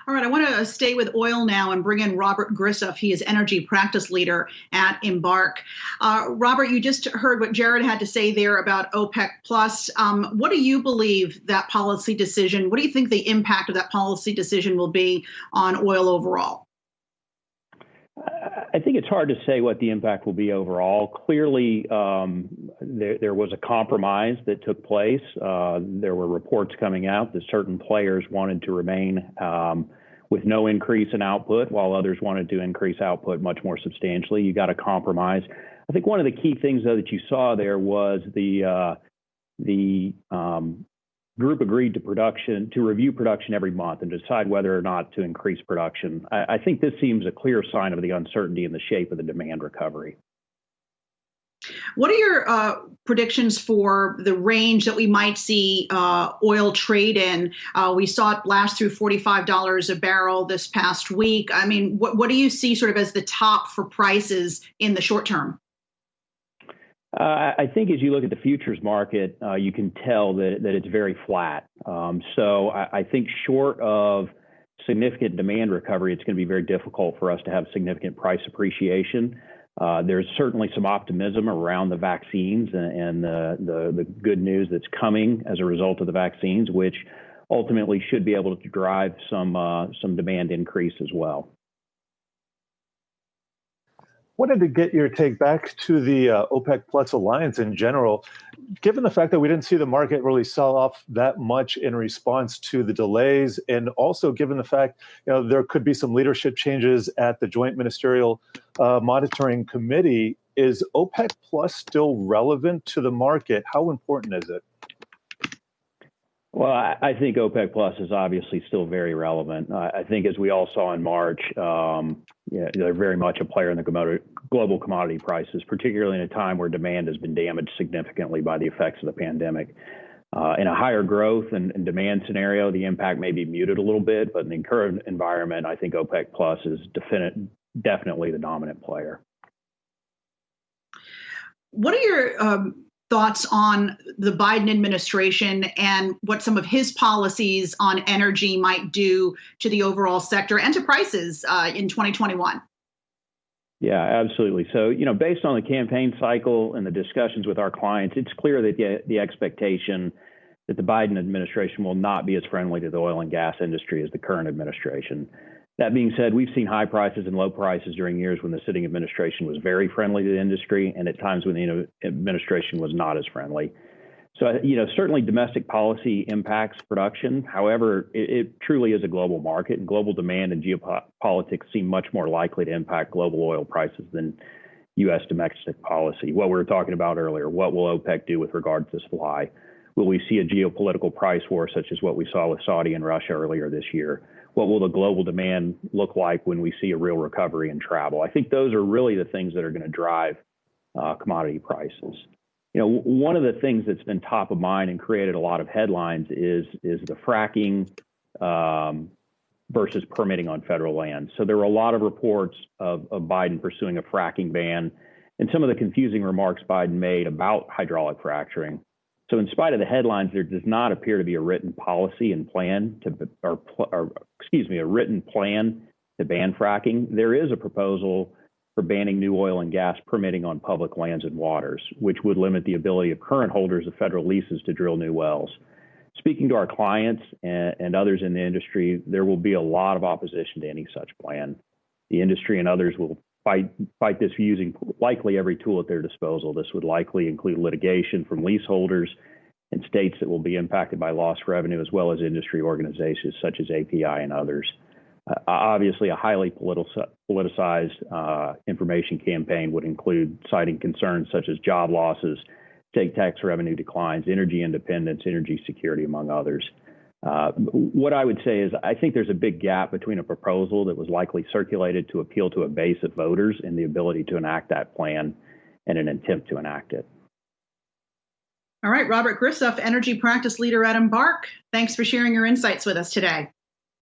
All right, I want to stay with oil now and bring in Robert Grisaffe. He is energy practice leader at Embark. Robert, you just heard what Jared had to say there about OPEC Plus. What do you believe that policy decision, what do you think the impact of that policy decision will be on oil overall? I think it's hard to say what the impact will be overall. Clearly, there was a compromise that took place. There were reports coming out that certain players wanted to remain with no increase in output, while others wanted to increase output much more substantially. You got a compromise. I think one of the key things, though, that you saw there was the group agreed to review production every month and decide whether or not to increase production. I think this seems a clear sign of the uncertainty in the shape of the demand recovery. What are your predictions for the range that we might see oil trade in? We saw it blast through $45 a barrel this past week. I mean, what do you see sort of as the top for prices in the short term? I think as you look at the futures market, you can tell that it's very flat. So I think short of significant demand recovery, it's going to be very difficult for us to have significant price appreciation. There's certainly some optimism around the vaccines and the good news that's coming as a result of the vaccines, which ultimately should be able to drive some demand increase as well. Wanted to get your take back to the OPEC Plus alliance in general. Given the fact that we didn't see the market really sell off that much in response to the delays, and also given the fact there could be some leadership changes at the Joint Ministerial Monitoring Committee, is OPEC Plus still relevant to the market? How important is it? Well, I think OPEC Plus is obviously still very relevant. I think as we all saw in March, they're very much a player in the global commodity prices, particularly in a time where demand has been damaged significantly by the effects of the pandemic. In a higher growth and demand scenario, the impact may be muted a little bit, but in the current environment, I think OPEC Plus is definitely the dominant player. What are your thoughts on the Biden administration and what some of his policies on energy might do to the overall sector and to prices in 2021? Yeah, absolutely. So, based on the campaign cycle and the discussions with our clients, it's clear that the expectation that the Biden administration will not be as friendly to the oil and gas industry as the current administration. That being said, we've seen high prices and low prices during years when the sitting administration was very friendly to the industry, and at times when the administration was not as friendly. So, certainly domestic policy impacts production. However, it truly is a global market, and global demand and geopolitics seem much more likely to impact global oil prices than U.S. domestic policy. What we were talking about earlier, what will OPEC do with regard to supply? Will we see a geopolitical price war such as what we saw with Saudi and Russia earlier this year? What will the global demand look like when we see a real recovery in travel? I think those are really the things that are going to drive commodity prices. One of the things that's been top of mind and created a lot of headlines is the fracking versus permitting on federal land. So there were a lot of reports of Biden pursuing a fracking ban and some of the confusing remarks Biden made about hydraulic fracturing. So in spite of the headlines, there does not appear to be a written policy and plan a written plan to ban fracking. There is a proposal for banning new oil and gas permitting on public lands and waters, which would limit the ability of current holders of federal leases to drill new wells. Speaking to our clients and others in the industry, there will be a lot of opposition to any such plan. The industry and others will fight this using likely every tool at their disposal. This would likely include litigation from leaseholders and states that will be impacted by lost revenue, as well as industry organizations such as API and others. Obviously, a highly politicized information campaign would include citing concerns such as job losses, state tax revenue declines, energy independence, energy security, among others. What I would say is I think there's a big gap between a proposal that was likely circulated to appeal to a base of voters and the ability to enact that plan and an attempt to enact it. All right, Robert Grisaffe, energy practice leader at Embark. Thanks for sharing your insights with us today.